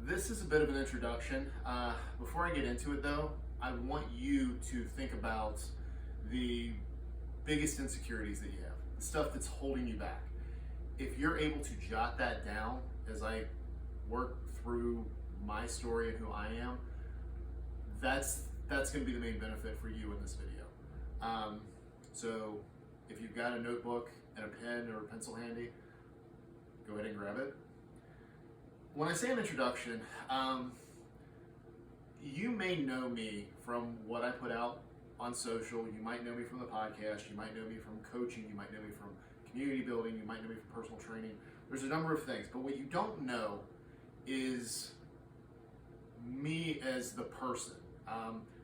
this is a bit of an introduction. Before I get into it though, I want you to think about the biggest insecurities that you have, the stuff that's holding you back. If you're able to jot that down as I work through my story and who I am, that's going to be the main benefit for you in this video. So if you've got a notebook and a pen or a pencil handy, go ahead and grab it. When I say an introduction, you may know me from what I put out on social. You might know me from the podcast. You might know me from coaching. You might know me from community building. You might know me from personal training. There's a number of things, but what you don't know is me as the person,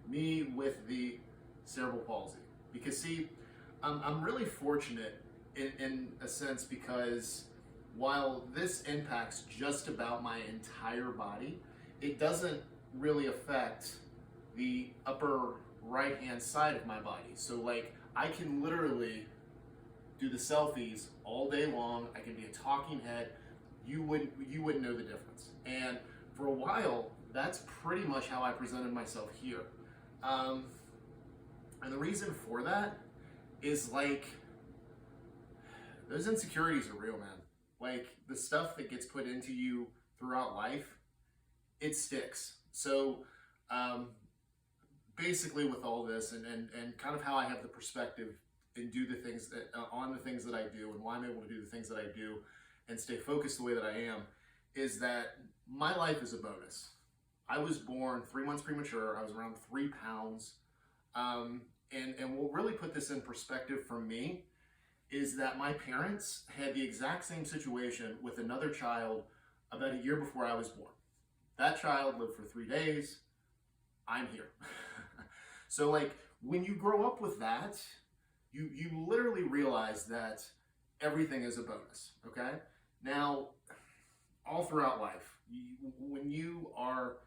me with the cerebral palsy. Because see, I'm really fortunate in a sense, because while this impacts just about my entire body, it doesn't really affect the upper right hand side of my body. So like, I can literally do the selfies all day long. I can be a talking head. You wouldn't know the difference. And for a while, that's pretty much how I presented myself here. And the reason for that is like, those insecurities are real, man. Like the stuff that gets put into you throughout life, it sticks. So basically with all this and kind of how I have the perspective and do the things that, on the things that I do and why I'm able to do the things that I do and stay focused the way that I am, is that my life is a bonus. I was born 3 months premature. I was around 3 pounds. And what really put this in perspective for me is that my parents had the exact same situation with another child about a year before I was born. That child lived for 3 days. I'm here. So like, when you grow up with that, you literally realize that everything is a bonus, okay? Now, all throughout life, when you are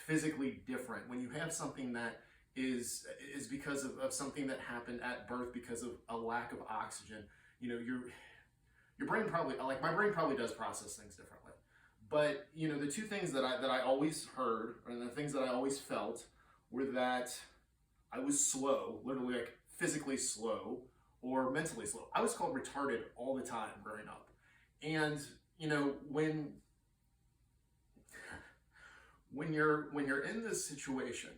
physically different, when you have something that is because of something that happened at birth because of a lack of oxygen, you know, your brain probably, like my brain probably does process things differently. But, you know, the two things that I always heard, and the things that I always felt, were that I was slow, literally like physically slow, or mentally slow. I was called retarded all the time growing up. And, you know, when you're in this situation,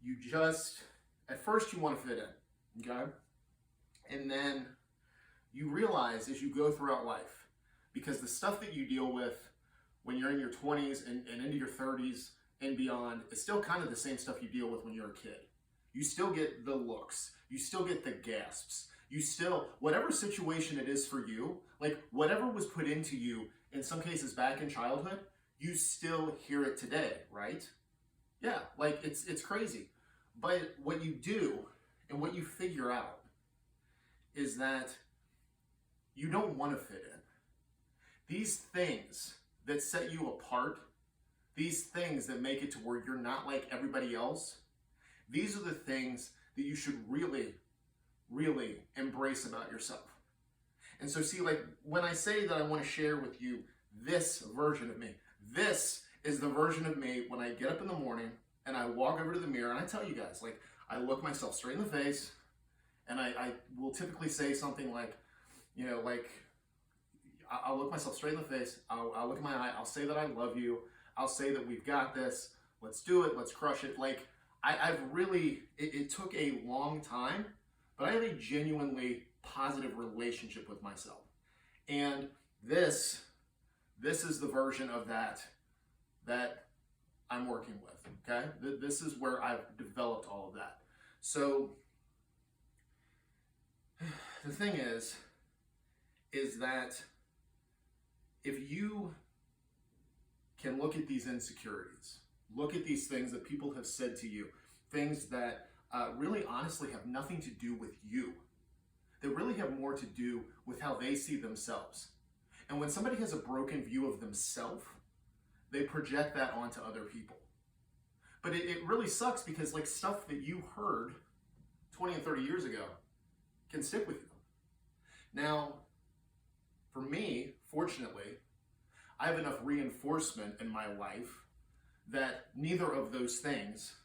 you just, at first you want to fit in, okay? And then you realize as you go throughout life, because the stuff that you deal with when you're in your 20s and into your 30s and beyond is still kind of the same stuff you deal with when you're a kid. You still get the looks, you still get the gasps, you still, whatever situation it is for you, like whatever was put into you, in some cases back in childhood, you still hear it today, right? Yeah, like it's crazy. But what you do and what you figure out is that you don't want to fit in. These things that set you apart, these things that make it to where you're not like everybody else, these are the things that you should really, really embrace about yourself. And so see, like when I say that I want to share with you this version of me, this is the version of me when I get up in the morning and I walk over to the mirror and I tell you guys, like, I look myself straight in the face and I will typically say something like, you know, like, I'll look myself straight in the face, I'll look in my eye, I'll say that I love you, I'll say that we've got this, let's do it, let's crush it. Like, I've really, it took a long time, but I have a genuinely positive relationship with myself. And this is the version of that I'm working with, okay? This is where I've developed all of that. So the thing is that if you can look at these insecurities, look at these things that people have said to you, things that really honestly have nothing to do with you, that really have more to do with how they see themselves. And when somebody has a broken view of themselves, they project that onto other people. But it really sucks because like stuff that you heard 20 and 30 years ago can stick with you. Now, for me, fortunately, I have enough reinforcement in my life that neither of those things,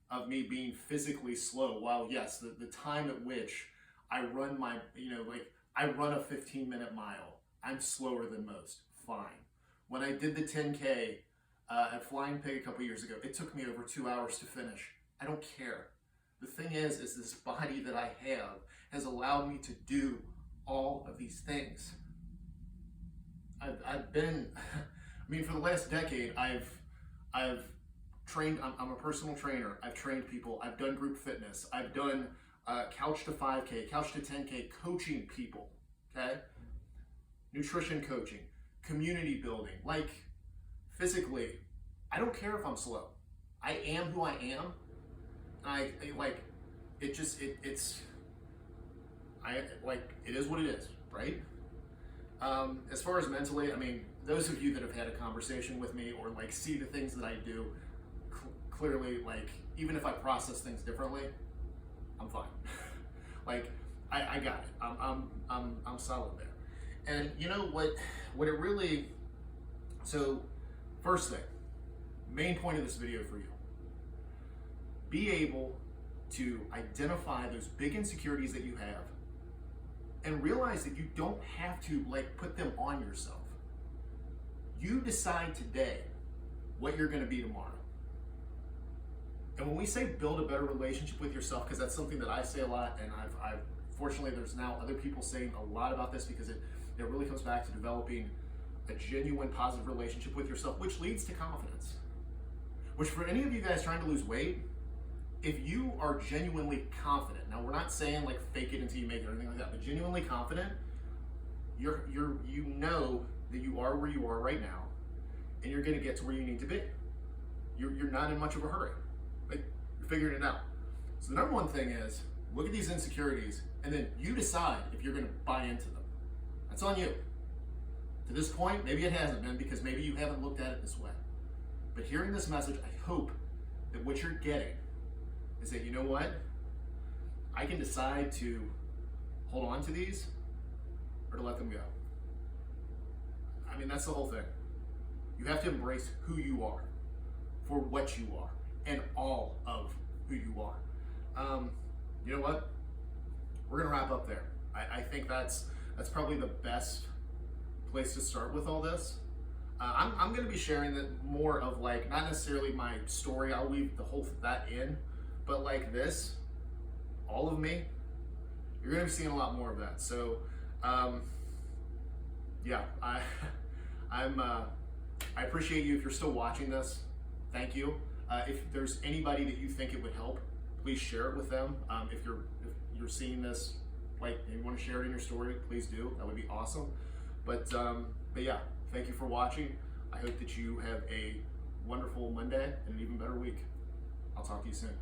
of me being physically slow, while yes, the time at which I run my, like I run a 15-minute mile, I'm slower than most, fine. When I did the 10K at Flying Pig a couple years ago, it took me over 2 hours to finish. I don't care. The thing is this body that I have has allowed me to do all of these things. I've been, I mean, for the last decade, I've trained, I'm a personal trainer. I've trained people. I've done group fitness. I've done couch to 5K, couch to 10K, coaching people, okay? Nutrition coaching, community building. Like, physically, I don't care if I'm slow. I am who I am. It is what it is, right? As far as mentally, I mean, those of you that have had a conversation with me or like see the things that I do, clearly, like, even if I process things differently, I'm fine. Like, I got it. I'm solid there. And you know what it really, so first thing, main point of this video for you, be able to identify those big insecurities that you have and realize that you don't have to like put them on yourself. You decide today what you're going to be tomorrow. And when we say build a better relationship with yourself, because that's something that I say a lot, and I've fortunately there's now other people saying a lot about this, because it really comes back to developing a genuine positive relationship with yourself, which leads to confidence. Which for any of you guys trying to lose weight, if you are genuinely confident, now we're not saying like fake it until you make it or anything like that, but genuinely confident, you know that you are where you are right now, and you're going to get to where you need to be. You're not in much of a hurry. Like, you're figuring it out. So the number one thing is look at these insecurities, and then you decide if you're going to buy into them. That's on you. To this point, maybe it hasn't been because maybe you haven't looked at it this way. But hearing this message, I hope that what you're getting is that, you know what? I can decide to hold on to these or to let them go. I mean, that's the whole thing. You have to embrace who you are for what you are and all of who you are. You know what? We're gonna wrap up there. I think that's probably the best place to start with all this. I'm gonna be sharing more of like, not necessarily my story, I'll leave the whole that in, but like this, all of me, you're gonna be seeing a lot more of that. So, yeah, I appreciate you if you're still watching this. Thank you. If there's anybody that you think it would help, please share it with them. If you're seeing this, like, and you want to share it in your story, please do. That would be awesome. But yeah, thank you for watching. I hope that you have a wonderful Monday and an even better week. I'll talk to you soon.